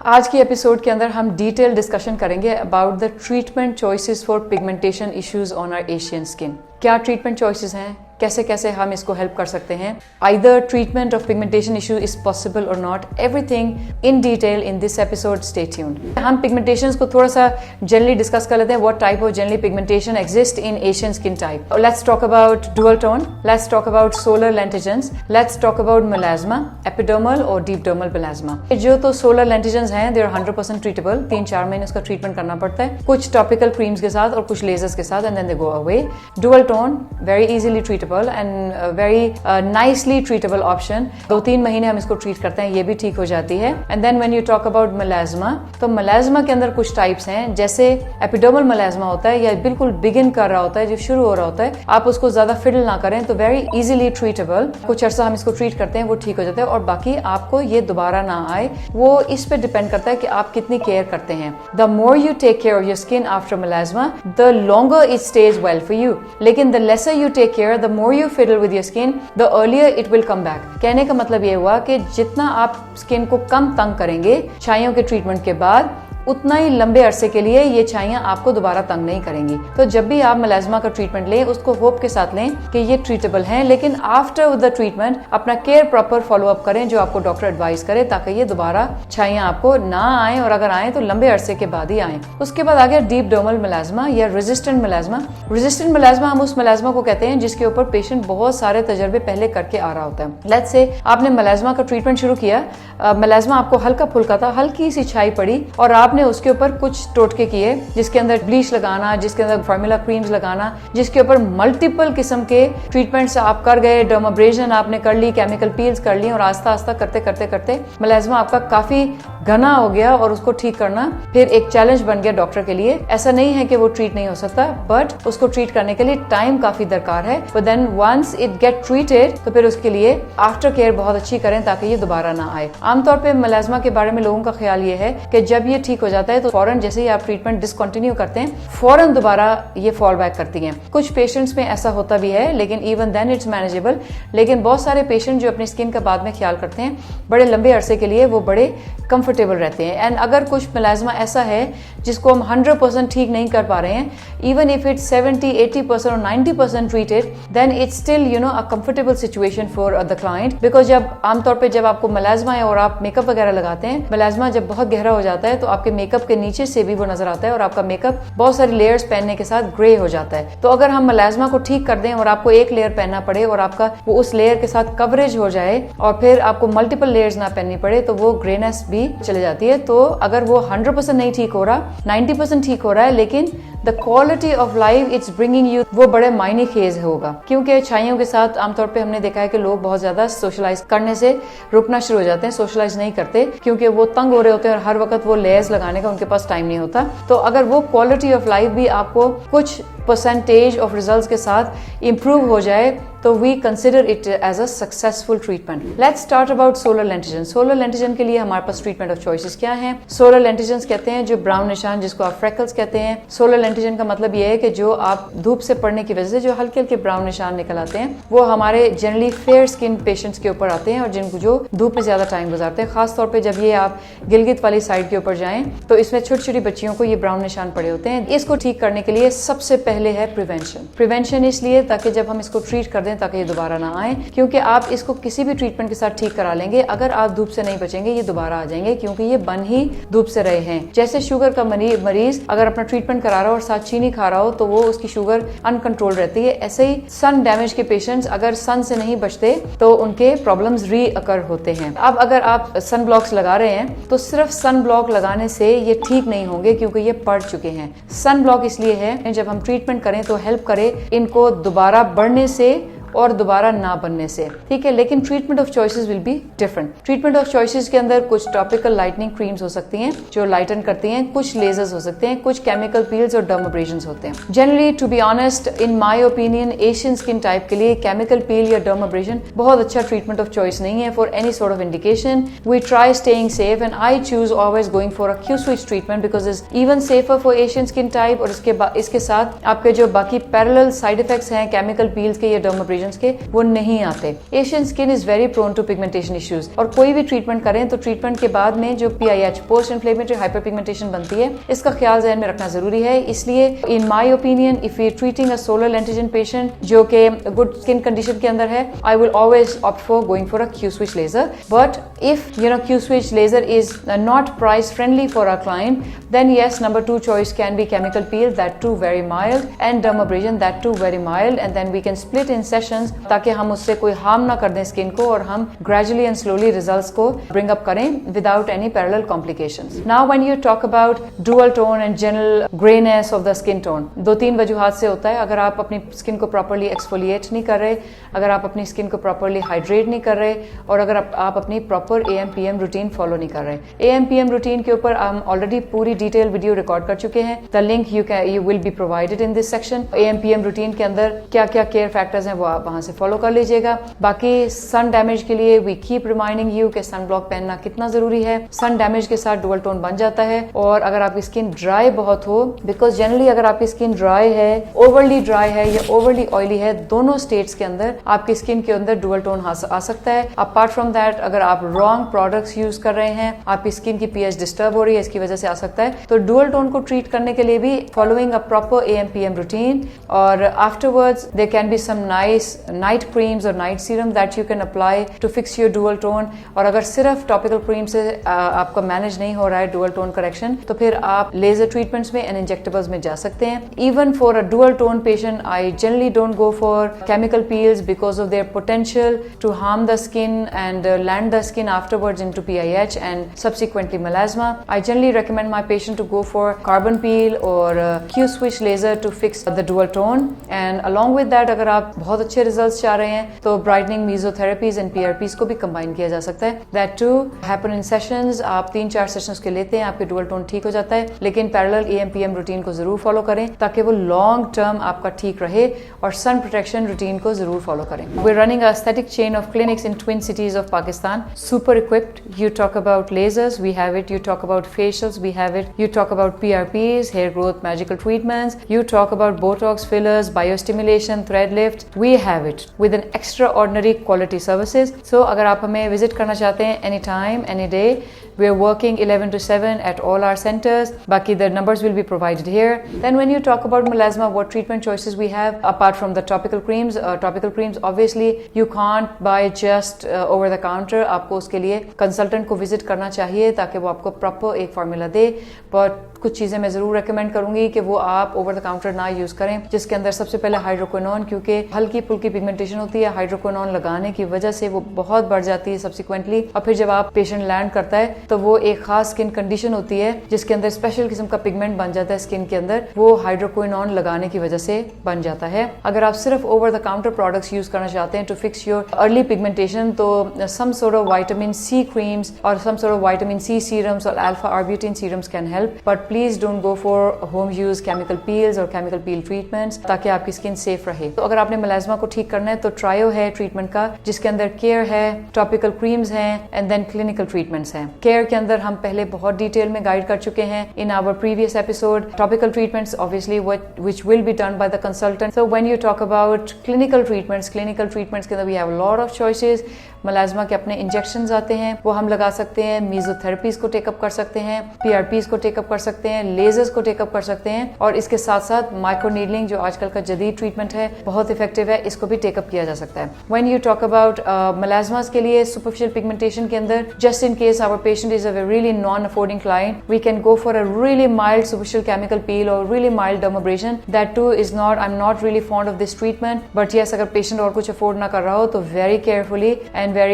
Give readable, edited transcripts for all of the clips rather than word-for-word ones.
आज की एपिसोड के अंदर हम डिटेल डिस्कशन करेंगे about the treatment choices for pigmentation issues on our Asian skin. क्या ट्रीटमेंट चॉइसेस हैं, कैसे कैसे हम इसको हेल्प कर सकते हैं, either treatment of pigmentation issue is possible और not, everything in detail in this episode, stay tuned. हम पिगमेंटेशंस को थोड़ा सा जनरली डिस्कस कर लेते हैं, what type of generally pigmentation exist in Asian skin type. Let's talk about dual tone, let's talk about solar lentigines, let's talk about melasma, epidermal और deep dermal melasma. जो तो solar लेंटिजेंस हैं they are 100% treatable, 3-4 महीने उसका treatment करना पड़ता है, कुछ टॉपिकल क्रीम्स के साथ और कुछ लेजर्स के साथ, and then they go away. Dual tone very easily treatable and very nicely treatable option, 2-3 महीने हम इसको ट्रीट करते हैं, ये भी ठीक हो जाती है। And then when you talk about melasma, तो मेलाज्मा के अंदर कुछ टाइप्स हैं, जैसे एपिडर्मल मेलाज्मा होता है या बिल्कुल बिगिन कर रहा होता है, जो शुरू हो रहा होता है, आप उसको ज्यादा फिडल ना करें तो वेरी इजीली ट्रीटेबल, कुछ अर्सा हम इसको ट्रीट करते हैं, वो ठीक हो जाता है, और बाकी आपको ये दोबारा ना आए, वो इस पे डिपेंड करता है कि आप कितनी केयर करते हैं। The more you take care of your skin after melasma, the longer it stays well for you, लेकिन the lesser you take care, the more you fiddle with your skin, the earlier it will come back। कहने का मतलब ये हुआ कि जितना आप skin को कम तंग करेंगे छाइयों के ट्रीटमेंट के बाद, उतना ही लंबे अरसे के लिए ये छाइयां आपको दोबारा तंग नहीं करेंगी। तो जब भी आप मेलाज्मा का ट्रीटमेंट लें, उसको होप के साथ लें कि ये ट्रीटेबल है, लेकिन आफ्टर द ट्रीटमेंट अपना केयर प्रॉपर फॉलो अप करें जो आपको डॉक्टर एडवाइस करे, ताकि ये दोबारा छाइयां आपको ना आए, और अगर आए तो लंबे अरसे के बाद ही आए। उसके बाद आ गया डीप डर्मल मेलाज्मा या रेजिस्टेंट मेलाज्मा। रेजिस्टेंट मेलाज्मा हम उस मेलाज्मा को कहते हैं जिसके ऊपर पेशेंट बहुत सारे तजर्बे पहले करके आ रहा होता है। लेट्स से आपने मेलाज्मा का ट्रीटमेंट शुरू किया, मेलाज्मा आपको हल्का फुल्का था, हल्की सी छाई पड़ी, और आपने उसके ऊपर कुछ टोटके किए, जिसके अंदर ब्लीच लगाना, जिसके अंदर फॉर्मूला क्रीम्स लगाना, जिसके ऊपर मल्टीपल किस्म के ट्रीटमेंट्स आप कर गए, डर्माब्रेजन आपने कर ली, केमिकल पील्स कर ली, और आस्ता आस्ता करते करते करते मेलाज्मा आपका काफी घना हो गया, और उसको ठीक करना फिर एक चैलेंज बन गया डॉक्टर के लिए। ऐसा नहीं है कि वो ट्रीट नहीं हो सकता, बट उसको ट्रीट करने के लिए टाइम काफी दरकार है। But then once it get treated, तो फिर उसके लिए आफ्टर केयर बहुत अच्छी करें ताकि ये दोबारा ना आए। आमतौर पे मेलाज्मा के बारे में लोगों का ख्याल ये है कि जब ये ठीक हो जाता है तो फौरन जैसे ही आप ट्रीटमेंट डिसकंटिन्यू करते हैं, फौरन दोबारा ये फॉल बैक करती हैं। कुछ पेशेंट्स में ऐसा होता भी है, लेकिन इवन देन इट्स मैनेजेबल। लेकिन बहुत सारे पेशेंट जो अपनी स्किन का बाद में ख्याल करते हैं, बड़े लंबे अरसे के लिए वो बड़े कंफर्टेबल रहते हैं। एंड अगर कुछ मेलाज्मा ऐसा है जिसको हम 100% ठीक नहीं कर पा रहे हैं, इवन इफ इट्स 70-80% और 90% treated, then it's still a comfortable situation for the client. Because जब आमतौर पे जब आपको मेलाज्मा है और आप मेकअप वगैरह लगाते हैं, मेलाज्मा जब बहुत गहरा हो जाता है तो आपके मेकअप के नीचे से भी वो नजर आता है, और आपका मेकअप बहुत सारी लेयर्स पहनने के साथ ग्रे हो जाता है। तो अगर हम मेलाज्मा को ठीक कर दें और आपको एक लेयर पहनना पड़े और आपका वो उस लेयर के साथ कवरेज हो जाए, और फिर आपको मल्टीपल लेयर्स ना पहननी पड़े, तो वो ग्रेनेस भी चले जाती है। तो अगर वो 100% नहीं ठीक हो रहा, 90% ठीक हो रहा है, लेकिन the quality of life it's bringing you, वो बड़े मायने खेज होगा। क्योंकि छाइयों के साथ आमतौर पे हमने देखा है कि लोग बहुत ज्यादा सोशलाइज करने से रुकना शुरू हो जाते हैं, सोशलाइज नहीं करते, क्योंकि वो तंग हो रहे होते हैं और हर वक्त वो लेयर्स लगाने का उनके पास टाइम नहीं होता। तो अगर वो क्वालिटी ऑफ लाइफ भी आपको कुछ परसेंटेज ऑफ रिजल्ट्स के साथ इंप्रूव हो जाए, तो we consider it as a successful treatment. Let's start about solar lentigine. Solar lentigine के लिए हमारे पास ट्रीटमेंट ऑफ चॉइसेस क्या हैं? सोलर लेंटिजन कहते हैं जो ब्राउन निशान, जिसको आप फ्रेकल्स कहते हैं। सोलर लेंटिजन का मतलब ये है कि जो आप धूप से पड़ने की वजह से जो हल्के हल्के ब्राउन निशान निकल आते हैं, वो हमारे जनरली फेयर स्किन पेशेंट्स के ऊपर आते हैं, और जिनको जो धूप में ज्यादा टाइम गुजारते हैं। खासतौर पर जब ये आप गिलगित वाली साइड के ऊपर जाएं, तो इसमें छोटी छोटी बच्चियों को ये ब्राउन निशान पड़े होते हैं। इसको ठीक करने के लिए सबसे पहले है प्रिवेंशन इसलिए ताकि जब हम इसको ट्रीट कर दें ताकि ये दोबारा ना आए, क्योंकि आप इसको किसी भी ट्रीटमेंट के साथ ठीक करा लेंगे, अगर आप धूप से नहीं बचेंगे ये दोबारा आ जाएंगे, क्योंकि ये बन ही धूप से रहे हैं। जैसे शुगर का मरीज अगर अपना ट्रीटमेंट करा रहा हो और साथ चीनी खा रहा हो, तो वो उसकी शुगर अनकंट्रोल रहती है। ऐसे ही सन डैमेज के पेशेंट्स अगर सन से नहीं बचते तो उनके प्रॉब्लम्स रीअकर होते हैं। अब अगर आप सन ब्लॉक्स लगा रहे हैं, तो सिर्फ सन ब्लॉक लगाने से ये ठीक नहीं होंगे, क्योंकि ये पड़ चुके हैं। सन ब्लॉक इसलिए है जब हम ट्रीटमेंट करें तो हेल्प करे इनको दोबारा बढ़ने से और दोबारा ना बनने से, ठीक है। लेकिन treatment of choices will be different. Treatment of choices के अंदर कुछ टॉपिकल लाइटनिंग क्रीम्स हो सकती हैं जो लाइटन करती हैं, कुछ लेजर्स हो सकते हैं, कुछ केमिकल पील्स और डर्माब्रेशंस होते हैं। Generally to be honest, in my opinion, Asian skin type के लिए केमिकल पील या डर्माब्रेशन बहुत अच्छा ट्रीटमेंट ऑफ चॉइस नहीं है for any sort of indication. We try staying safe and I choose always going for a Q switch treatment because is even safer for Asian skin type. और इसके साथ आपके जो बाकी parallel side effects हैं chemical peels के या dermabrasion abrasions के, वो नहीं आते। Asian skin is very prone to pigmentation issues, और कोई भी ट्रीटमेंट करें तो ट्रीटमेंट के बाद में जो PIH post inflammatory hyper pigmentation बनती है, इसका ख्याल ज़हन में रखना जरूरी है। इसलिए in my opinion if you treating a solar lentigine patient जो कि गुड स्किन कंडीशन के अंदर है, I will always opt for going for a Q switch laser. But if Q switch laser is not price friendly for our client, then yes, number 2 choice can be chemical peel, that too very mild, and dermabrasion, that too very mild, and then we can split in sessions ताकि हम उससे कोई harm ना कर दें skin को, और हम gradually and slowly results को bring up करें without any parallel complications. Now when you talk about dual tone and general grayness of the skin tone, 2-3 वजूहात से होता है। अगर आप अपनी स्किन को प्रॉपरली एक्सफोलिएट नहीं कर रहे, अगर आप अपनी स्किन को प्रॉपरली हाइड्रेट नहीं कर रहे, और अगर आप अपनी प्रॉपर AM/PM रूटीन फॉलो नहीं कर रहे। AM/PM रूटीन के ऊपर हम ऑलरेडी पूरी डिटेल वीडियो रिकॉर्ड कर चुके हैं। The link you will be provided in this section. AM/PM routine के अंदर क्या क्या केयर फैक्टर्स हैं वो आप वहां से फॉलो कर लीजिएगा। बाकी सन डैमेज के लिए वी कीप रिमाइंडिंग यू कि सन ब्लॉक पहनना कितना जरूरी है। सन डैमेज के साथ डुअल टोन बन जाता है। और अगर आपकी स्किन ड्राई बहुत हो, बिकॉज जनरली अगर आपकी स्किन ड्राई है, ओवरली ड्राई है या ओवरली ऑयली है, दोनों स्टेट्स के अंदर आपकी स्किन के अंदर डुअल टोन आ सकता है। अपार्ट फ्रॉम दैट, अगर आप रॉन्ग प्रोडक्ट्स यूज कर रहे हैं, आपकी स्किन की pH डिस्टर्ब हो रही है, इसकी वजह से आ सकता है। तो डुअल टोन को ट्रीट करने के लिए भी following a proper AM/PM routine, और afterwards there can be some nice night creams और night serum that you can apply to fix your dual tone. और अगर सिर्फ टॉपिकल क्रीम से आपका मैनेज नहीं हो रहा है डुअल टोन करेक्शन, तो फिर आप लेजर ट्रीटमेंट्स में एंड इंजेक्टेबल्स में जा सकते हैं। Even for a dual tone patient, I generally don't go for chemical peels because of their potential to harm the skin and land the skin afterwards into PIH and subsequently melasma. I generally recommend my patient to go for carbon peel or Q switch laser to fix the dual tone. And along with that, अगर आप बहुत अच्छे results चाह रहे हैं तो brightening mesotherapies and PRPs को भी combine किया जा सकता है। That too happen in sessions. आप 3-4 sessions के लेते हैं, आपके dual tone ठीक हो जाता है, लेकिन parallel AM/PM रूटीन को जरूर फॉलो करें ताकि वो long term आपका ठीक रहे, और sun protection रूटीन को जरूर फॉलो करें। We're running a aesthetic chain of clinics in Twin Cities of Pakistan, super equipped. You talk about lasers, we have it. You talk about facials, we have it. You talk about PRPs, hair growth magical treatments. You talk about Botox fillers, biostimulation, thread lift, we have it with an extraordinary quality services. So अगर आप हमें visit करना चाहते हैं anytime, any day, we are working 11 to 7 at all our centers. Baki the numbers will be provided here. Then when you talk about melasma, what treatment choices we have apart from the topical creams? Topical creams obviously you can't buy just over the counter. आपको उसके लिए consultant को visit करना चाहिए ताकि वो आपको proper एक फार्मूला दे। बट कुछ चीज़ें मैं ज़रूर रेकमेंड करूंगी कि वो आप ओवर द काउंटर ना यूज़ करें, जिसके अंदर सबसे पहले हाइड्रोक्विनोन, क्योंकि हल्की फुल्की पिगमेंटेशन होती है, हाइड्रोक्विनोन लगाने की वजह से वो बहुत बढ़ जाती है सब्सिक्वेंटली। और फिर जब आप पेशेंट लैंड करता है तो वो एक खास स्किन कंडीशन होती है जिसके अंदर स्पेशल किस्म का पिगमेंट बन जाता है स्किन के अंदर, वो हाइड्रोक्विनोन लगाने की वजह से बन जाता है। अगर आप सिर्फ over the counter products use करना चाहते हैं to fix your early pigmentation, तो some sort of vitamin C creams और some sort of vitamin C serums और alpha arbutin serums can help, but please don't go for home use chemical peels और chemical peel treatments ताकि आपकी skin safe रहे। तो अगर आपने melasma को ठीक करना है तो ट्रायो है ट्रीटमेंट का, जिसके अंदर केयर है, टॉपिकल क्रीम्स हैं एंड देन क्लिनिकल ट्रीटमेंट्स हैं। केयर के अंदर हम पहले बहुत डिटेल में गाइड कर चुके हैं in our previous episode. Topical treatments obviously which will be done by the consultant. So when you talk about clinical treatments के अंदर we have a lot of choices. Melasma के अपने इंजेक्शंस आते हैं, वो हम लगा सकते हैं, मीजोथेरेपीज को टेकअप कर सकते हैं, PRPs को टेकअप कर सकते हैं, लेजर्स को टेकअप कर सकते हैं, और इसके साथ साथ माइक्रोनीडलिंग जो आजकल का जदीद ट्रीटमेंट है बहुत इफेक्टिव है, इसको भी टेकअप किया जा सकता है। When you talk about melasmas के लिए सुपरफिशियल पिगमेंटेशन के अंदर, just in case our patient is a really non affording client, we can go for a really mild superficial chemical peel और really mild dermabrasion. That too is not, I am not really fond of this treatment, but yes अगर patient और कुछ afford ना कर रहा हो तो very carefully and very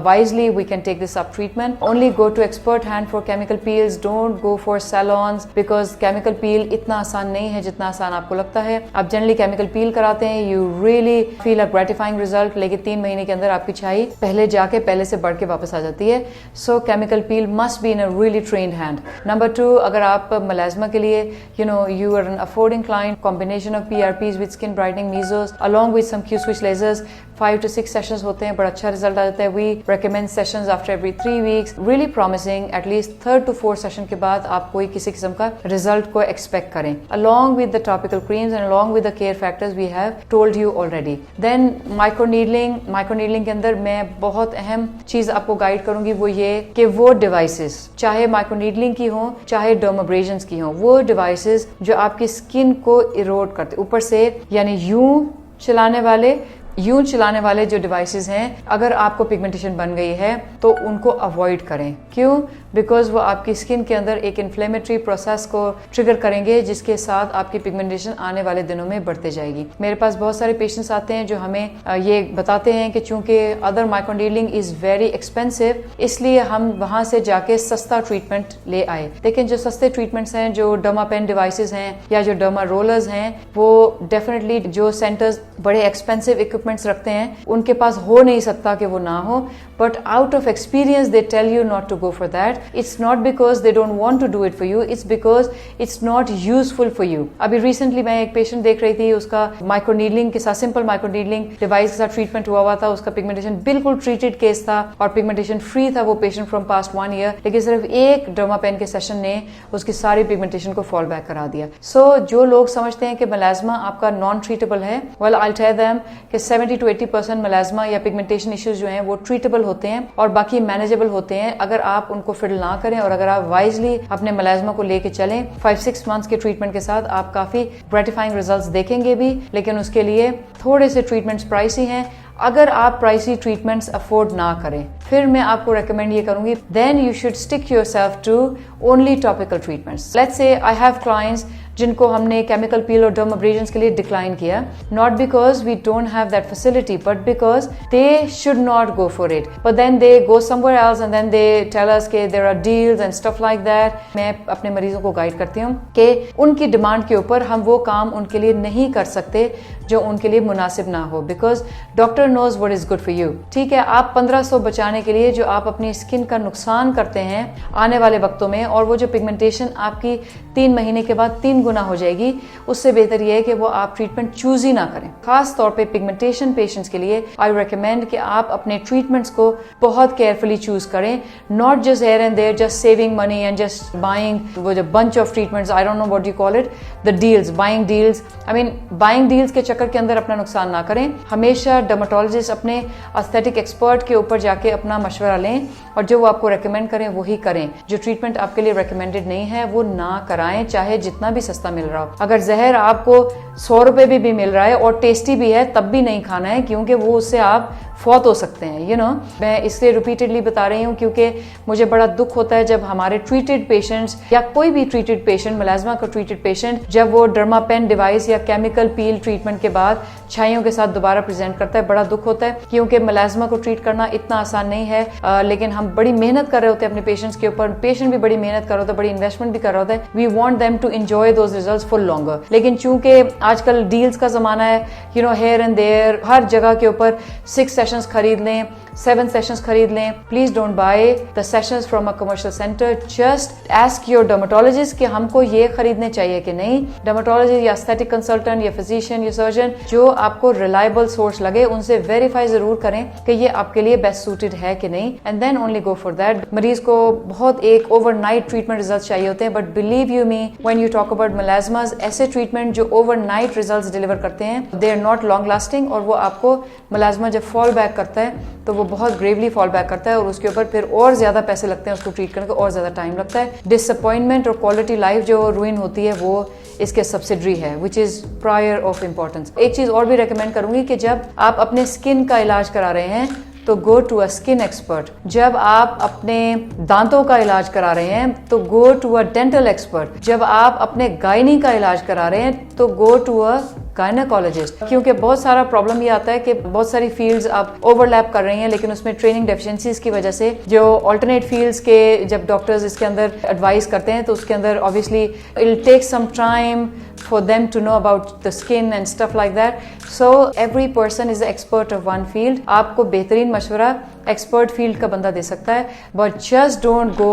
wisely we can take this up treatment. Only go to expert hand for chemical peels, don't go for salons because chemical peel इतना आसान नहीं है जितना आसान आपको लगता है। आप जनरली केमिकल पील कराते हैं, you really feel a gratifying result, लेकिन 3 महीने के अंदर आपकी छाई पहले से बढ़ के वापस आ जाती है। So chemical peel must be in a really trained hand. Number 2, अगर आप मेलाज्मा के लिए you are an affording client, combination of PRPs with skin brightening mesos along with some Q switch lasers, 5 to 6 sessions होते हैं, बड़ा अच्छा result आ जाता है। We recommend sessions after every 3 weeks, really promising. At least 3rd to 4th session के बाद आप कोई किसी किस्म का रिजल्ट को एक्सपेक्ट करें, along with the topical creams and along with the care factors we have told you already. Then microneedling के अंदर मैं बहुत अहम चीज आपको गाइड करूंगी, वो ये कि वो डिवाइसेस चाहे माइक्रोनीडलिंग की हो चाहे डर्माब्रेजन्स की हो, वो डिवाइसेस जो आपकी स्किन को इरोड करते ऊपर से, यानी यूं चलाने वाले जो डिवाइसेस हैं, अगर आपको पिगमेंटेशन बन गई है तो उनको अवॉइड करें। क्यों? बिकॉज वो आपकी स्किन के अंदर एक इन्फ्लेमेटरी प्रोसेस को ट्रिगर करेंगे, जिसके साथ आपकी पिगमेंटेशन आने वाले दिनों में बढ़ते जाएगी। मेरे पास बहुत सारे पेशेंट्स आते हैं जो हमें ये बताते हैं कि चूंकि other microneedling is very expensive, इसलिए हम वहां से जाके सस्ता ट्रीटमेंट ले आए। लेकिन जो सस्ते ट्रीटमेंट्स हैं, जो डर्मापेन डिवाइसेस हैं या जो डर्मा रोलर्स हैं, वो डेफिनेटली जो सेंटर्स बड़े एक्सपेंसिव इक्विपमेंट्स रखते हैं उनके पास हो नहीं सकता कि वो ना हो, but out of experience they tell you not to go for that. It's not because they don't want to do it for you, it's because it's not useful for you. अभी रिसेंटली मैं एक patient देख रही थी, उसका microneedling के साथ, simple microneedling device के साथ ट्रीटमेंट हुआ था। उसका पिगमेंटेशन बिल्कुल ट्रीटेड केस था और पिगमेंटेशन फ्री था वो पेशेंट फ्रॉम पास्ट 1 year, लेकिन सिर्फ एक डर्मापेन के सेशन ने उसकी सारी पिगमेंटेशन को फॉल बैक करा दिया। सो जो लोग समझते हैं कि मेलाज्मा आपका नॉन ट्रीटेबल है, वेल आई टेल देम कि 70 to 80% मेलाज्मा या पिगमेंटेशन इश्यूज जो हैं वो ट्रीटेबल होते हैं और बाकी मैनेजेबल होते हैं, अगर आप उनको फिर ना करें और अगर आप वाइजली अपने मेलाज्मा को लेके चलें। 5-6 मंथ्स के ट्रीटमेंट के साथ आप काफी ग्रेटिफाइंग रिजल्ट्स देखेंगे भी, लेकिन उसके लिए थोड़े से ट्रीटमेंट्स प्राइसी हैं। अगर आप प्राइसी ट्रीटमेंट्स अफोर्ड ना करें, फिर मैं आपको रेकमेंड ये करूंगी, then you should stick yourself to only topical treatments. Let's say I have clients जिनको हमने केमिकल पील और डर्माब्रेजन्स के लिए डिक्लाइन किया, not because we don't have that facility but because they should not go for it, but then they go somewhere else and then they tell us के there are deals and stuff like that. मैं अपने मरीजों को guide करती हूँ कि उनकी demand के ऊपर हम वो काम उनके लिए नहीं कर सकते जो उनके लिए मुनासिब ना हो, because doctor knows what is good for you. ठीक है, आप 1500 बचाने के लिए जो आप अपनी स्किन का नुकसान करते हैं आने वाले वक्तों में, और वो जो पिगमेंटेशन आपकी 3 महीने के बाद 3 गुना हो जाएगी, उससे बेहतर यह है कि वो आप ट्रीटमेंट चूज ही ना करें। खास तौर पे पिगमेंटेशन पेशेंट्स के लिए आई रिकमेंड कि आप अपने ट्रीटमेंट्स को बहुत केयरफुली चूज करें, not just here and there, just saving money and just buying वो जो bunch of treatments, I don't know what you call it, the deals, buying deals. I mean buying deals के चक्कर के अंदर अपना नुकसान ना करें। हमेशा डर्मेटोलॉजिस्ट अपने एस्थेटिक एक्सपर्ट के ऊपर जाके अपना मशवरा लें और जो वो आपको रेकमेंड करें वही करें। जो ट्रीटमेंट आपके लिए रेकमेंडेड नहीं है वो ना कराएं, चाहे जितना भी सस्ता मिल रहा हो। अगर जहर आपको 100 रुपए भी मिल रहा है और टेस्टी भी है, तब भी नहीं खाना है, क्योंकि वो उससे आप फौत हो सकते हैं। यू नो, मैं इसलिए रिपीटेडली बता रही हूँ क्योंकि मुझे बड़ा दुख होता है जब हमारे ट्रीटेड पेशेंट्स या कोई भी ट्रीटेड पेशेंट, मेलाज्मा का ट्रीटेड पेशेंट, जब वो डर्मापेन डिवाइस या केमिकल पील ट्रीटमेंट के बाद छाइयों के साथ दोबारा प्रेजेंट करता है। बड़ा दुख होता है क्योंकि मेलाज्मा को ट्रीट करना इतना आसान नहीं है, लेकिन हम बड़ी मेहनत कर रहे होते हैं अपने पेशेंट्स के ऊपर, पेशेंट भी बड़ी मेहनत कर रहा होता है, बड़ी इन्वेस्टमेंट भी कर रहा होता है। We want them to enjoy those results for longer, लेकिन चूंकि आजकल डील्स का जमाना है, you know, here and there, हर जगह के ऊपर 6 सेशंस खरीद लें, 7 सेशंस खरीद लें। Please don't by the sessions from a commercial centre, just ask your dermatologist कि हमको ये खरीदने चाहिए कि नहीं। डर्मेटोलॉजिस्ट या एस्थेटिक कंसल्टेंट या फिजिशियन या सर्जन जो आपको रिलायबल सोर्स लगे, उनसे वेरीफाई जरूर करें कि ये आपके लिए बेस्ट सूटेड है कि नहीं, and then only go for that. मरीज को बहुत एक ओवरनाइट ट्रीटमेंट रिजल्ट चाहिए होते हैं, but believe you me, when you talk about melasmas, ऐसे ट्रीटमेंट जो ओवरनाइट रिजल्ट्स डिलीवर करते हैं, they are not long lasting, और वो आपको मेलाज्मा जब फॉल बैक करता है तो वो बहुत ग्रेवली फॉल बैक करता है और उसके ऊपर फिर और ज्यादा पैसे लगते हैं, उसको ट्रीट करने को और ज्यादा टाइम लगता है। डिसअपॉइंटमेंट और क्वालिटी लाइफ जो रुइन होती है वो इसके सब्सिडरी है, which is prior of importance. एक चीज और भी रेकमेंड करूंगी कि जब आप अपने स्किन का इलाज करा रहे हैं तो go to a skin expert. जब आप अपने दांतों का इलाज करा रहे हैं तो go to a dental expert. जब आप अपने गायनी का इलाज करा रहे हैं तो गो टू अ गायनेकोलॉजिस्ट, क्योंकि बहुत सारा प्रॉब्लम ये आता है कि बहुत सारी फील्ड्स आप ओवरलैप कर रही हैं, लेकिन उसमें ट्रेनिंग डेफिशिएंसीज की वजह से जो अल्टरनेट फील्ड्स के जब डॉक्टर्स इसके अंदर एडवाइस करते हैं तो उसके अंदर obviously it will take some time for them to know about the skin and stuff like that. So every person is an expert of one field. आपको बेहतरीन मशवरा एक्सपर्ट फील्ड का बंदा दे सकता है, but just don't go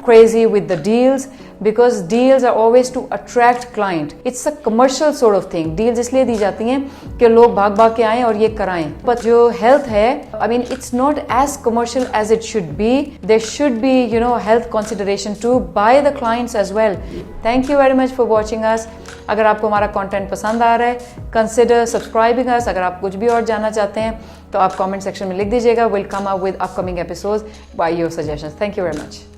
crazy with the deals because deals are always to attract client. It's a commercial sort of thing. Deals इसलिए दी जाती हैं कि लोग भाग भाग के आएं और ये कराएं. But जो health है, I mean it's not as commercial as it should be. There should be health consideration too by the clients as well. Thank you very much for watching us. अगर आपको हमारा कंटेंट पसंद आ रहा है, consider subscribing us. अगर आप कुछ भी और जानना चाहते हैं तो आप कमेंट सेक्शन में लिख दीजिएगा. We'll come up with upcoming episodes by your suggestions. Thank you very much.